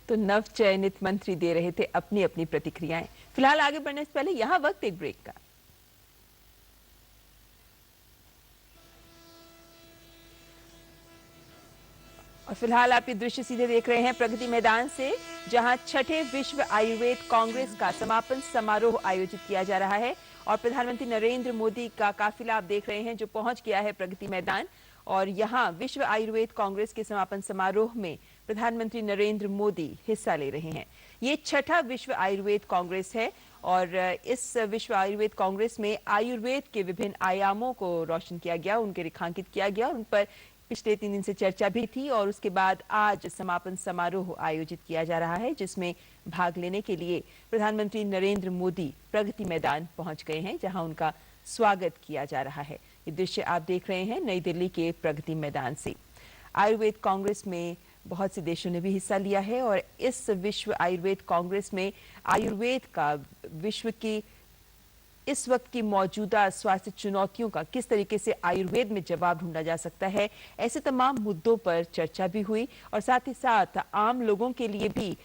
तो नव चयनित मंत्री दे रहे थे अपनी अपनी प्रतिक्रियाएं। फिलहाल आगे बढ़ने से पहले यहाँ वक्त एक ब्रेक का। और फिलहाल आप ये दृश्य सीधे देख रहे हैं प्रगति मैदान से, जहां छठे विश्व आयुर्वेद कांग्रेस का समापन समारोह आयोजित किया जा रहा है और प्रधानमंत्री नरेंद्र मोदी का काफिला आप देख रहे हैं जो पहुंच गया है प्रगति मैदान। और यहां विश्व आयुर्वेद कांग्रेस के समापन समारोह में प्रधानमंत्री नरेंद्र मोदी हिस्सा ले रहे हैं। ये छठा विश्व आयुर्वेद कांग्रेस है और इस विश्व आयुर्वेद कांग्रेस में आयुर्वेद के विभिन्न आयामों को रोशन किया गया, उनके रेखांकित किया गया, उन पर पिछले 3 दिन से चर्चा भी थी और उसके बाद आज समापन समारोह आयोजित किया जा रहा है, जिसमें भाग लेने के लिए प्रधानमंत्री नरेंद्र मोदी प्रगति मैदान पहुंच गए हैं, जहां उनका स्वागत किया जा रहा है। ये दृश्य आप देख रहे हैं नई दिल्ली के प्रगति मैदान से। आयुर्वेद कांग्रेस में बहुत से देशों ने भी हिस्सा लिया है और इस विश्व आयुर्वेद कांग्रेस में आयुर्वेद का विश्व की इस वक्त की मौजूदा स्वास्थ्य चुनौतियों का किस तरीके से आयुर्वेद में जवाब ढूंढा जा सकता है, ऐसे तमाम मुद्दों पर चर्चा भी हुई और साथ ही साथ आम लोगों के लिए भी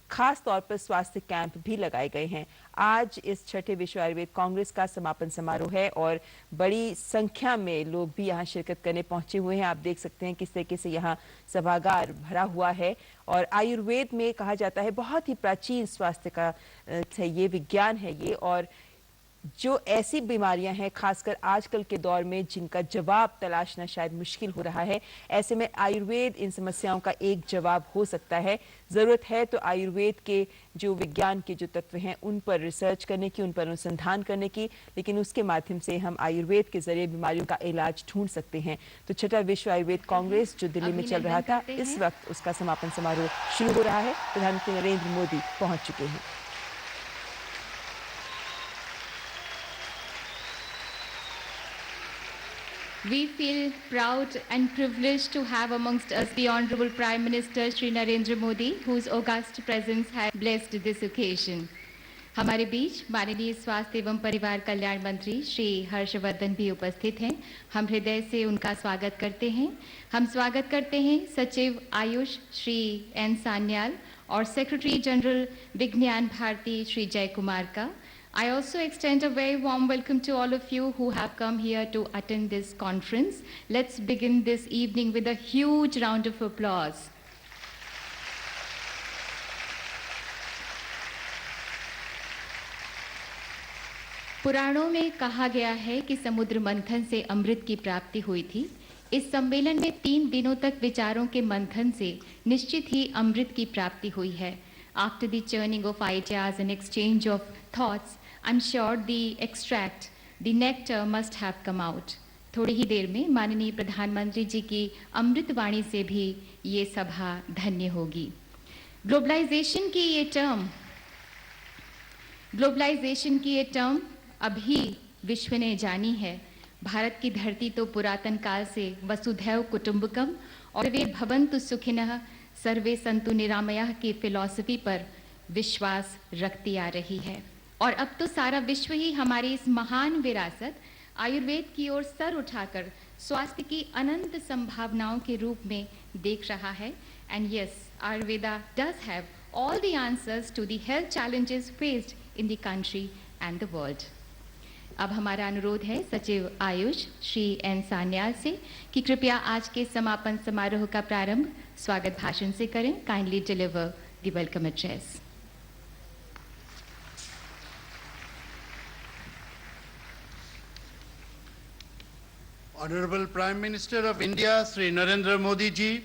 खास तौर पर स्वास्थ्य कैंप भी लगाए गए हैं। आज इस छठे विश्व आयुर्वेद कांग्रेस का समापन समारोह है और बड़ी संख्या में लोग भी यहाँ शिरकत करने पहुंचे हुए हैं। आप देख सकते हैं किस तरीके से यहाँ सभागार भरा हुआ है और आयुर्वेद में कहा जाता है बहुत ही प्राचीन स्वास्थ्य का ये विज्ञान है ये, और जो ऐसी बीमारियां हैं खासकर आजकल के दौर में जिनका जवाब तलाशना शायद मुश्किल हो रहा है, ऐसे में आयुर्वेद इन समस्याओं का एक जवाब हो सकता है। जरूरत है तो आयुर्वेद के जो विज्ञान के जो तत्व हैं उन पर रिसर्च करने की, उन पर अनुसंधान करने की, लेकिन उसके माध्यम से हम आयुर्वेद के जरिए बीमारियों का इलाज ढूंढ सकते हैं। तो छठा विश्व आयुर्वेद कांग्रेस जो दिल्ली में चल रहा था, इस वक्त उसका समापन समारोह शुरू हो रहा है। प्रधानमंत्री नरेंद्र मोदी पहुंच चुके हैं। We feel proud and privileged to have amongst us the Honorable Prime Minister Shri Narendra Modi, whose august presence has blessed this occasion. हमारे बीच माननीय स्वास्थ्य एवं परिवार कल्याण मंत्री श्री हर्षवर्धन भी उपस्थित हैं। हम हृदय से उनका स्वागत करते हैं। हम स्वागत करते हैं सचिव आयुष श्री एन सान्याल और सेक्रेटरी जनरल विज्ञान भारती श्री जय कुमार का। I also extend a very warm welcome to all of you who have come here to attend this conference. Let's begin this evening with a huge round of applause. पुराणों में कहा गया है कि समुद्र मंथन से अमृत की प्राप्ति हुई थी। इस सम्मेलन में 3 दिनों तक विचारों के मंथन से निश्चित ही अमृत की प्राप्ति हुई है। After the churning of ideas and exchange of thoughts, I'm sure the extract, the nectar must have come out. थोड़ी ही देर में माननीय प्रधानमंत्री जी की अमृत वाणी से भी ये सभा धन्य होगी। ग्लोबलाइजेशन की ये टर्म अभी विश्व ने जानी है। भारत की धरती तो पुरातन काल से वसुधैव कुटुंबकम और वे भवन्तु सुखिनः सर्वे संतु निरामयः की फिलॉसफी पर विश्वास रखती आ रही है और अब तो सारा विश्व ही हमारी इस महान विरासत आयुर्वेद की ओर सर उठाकर स्वास्थ्य की अनंत संभावनाओं के रूप में देख रहा है। And yes, Ayurveda does have all the answers to the health challenges faced in the country and the world. अब हमारा अनुरोध है सचिव आयुष श्री एन सान्याल से कि कृपया आज के समापन समारोह का प्रारंभ स्वागत भाषण से करें। Kindly deliver the welcome address. Honorable Prime Minister of India, Sri Narendra Modi ji,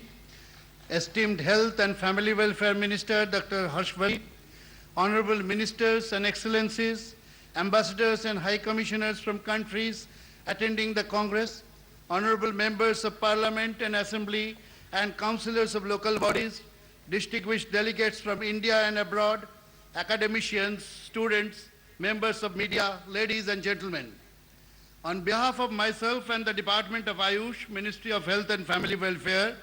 esteemed Health and Family Welfare Minister, Dr. Harshvardhan, Honorable Ministers and Excellencies, Ambassadors and High Commissioners from countries attending the Congress, Honorable Members of Parliament and Assembly and Councillors of local bodies, distinguished delegates from India and abroad, academicians, students, members of media, ladies and gentlemen. On behalf of myself and the Department of Ayush, Ministry of Health and Family Welfare,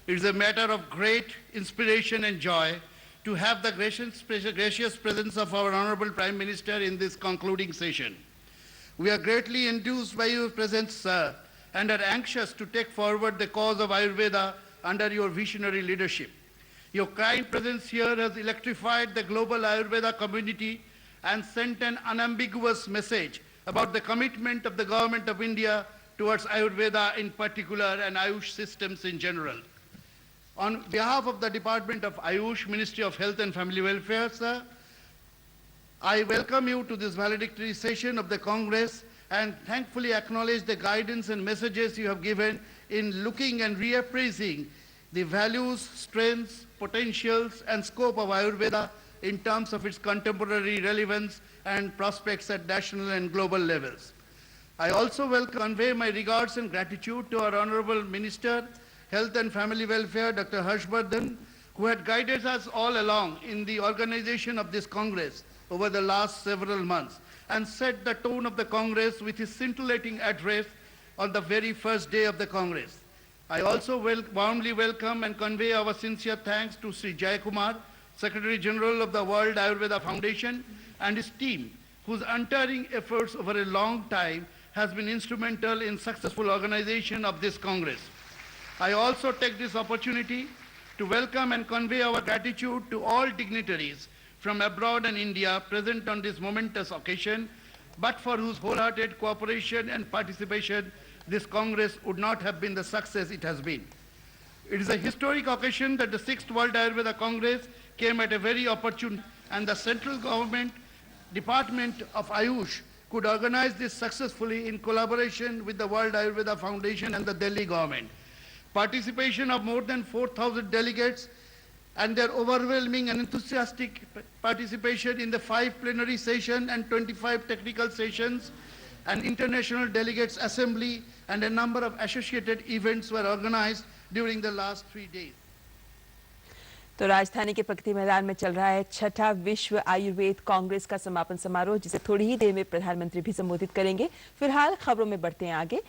it is a matter of great inspiration and joy to have the gracious presence of our Honorable Prime Minister in this concluding session. We are greatly enthused by your presence, sir, and are anxious to take forward the cause of Ayurveda under your visionary leadership. Your kind presence here has electrified the global Ayurveda community and sent an unambiguous message about the commitment of the Government of India towards Ayurveda in particular and Ayush systems in general. On behalf of the Department of Ayush, Ministry of Health and Family Welfare, sir, I welcome you to this valedictory session of the Congress and thankfully acknowledge the guidance and messages you have given in looking and reappraising the values, strengths, potentials and scope of Ayurveda in terms of its contemporary relevance and prospects at national and global levels. I also will convey my regards and gratitude to our Honorable Minister, Health and Family Welfare, Dr. Harshvardhan, who had guided us all along in the organization of this Congress over the last several months and set the tone of the Congress with his scintillating address on the very first day of the Congress. I also warmly welcome and convey our sincere thanks to Sri Jayakumar, Secretary General of the World Ayurveda Foundation, and his team, whose untiring efforts over a long time has been instrumental in successful organization of this Congress. I also take this opportunity to welcome and convey our gratitude to all dignitaries from abroad and India present on this momentous occasion, but for whose wholehearted cooperation and participation this Congress would not have been the success it has been. It is a historic occasion that the 6th World Ayurveda Congress came at a very opportune and the central government Department of Ayush could organize this successfully in collaboration with the World Ayurveda Foundation and the Delhi government. Participation of more than 4,000 delegates and their overwhelming and enthusiastic participation in the 5 plenary sessions and 25 technical sessions, an international delegates assembly and a number of associated events were organized during the last 3 days. तो राजधानी के प्रगति मैदान में चल रहा है 6ठा विश्व आयुर्वेद कांग्रेस का समापन समारोह, जिसे थोड़ी ही देर में प्रधानमंत्री भी संबोधित करेंगे। फिलहाल खबरों में बढ़ते हैं आगे।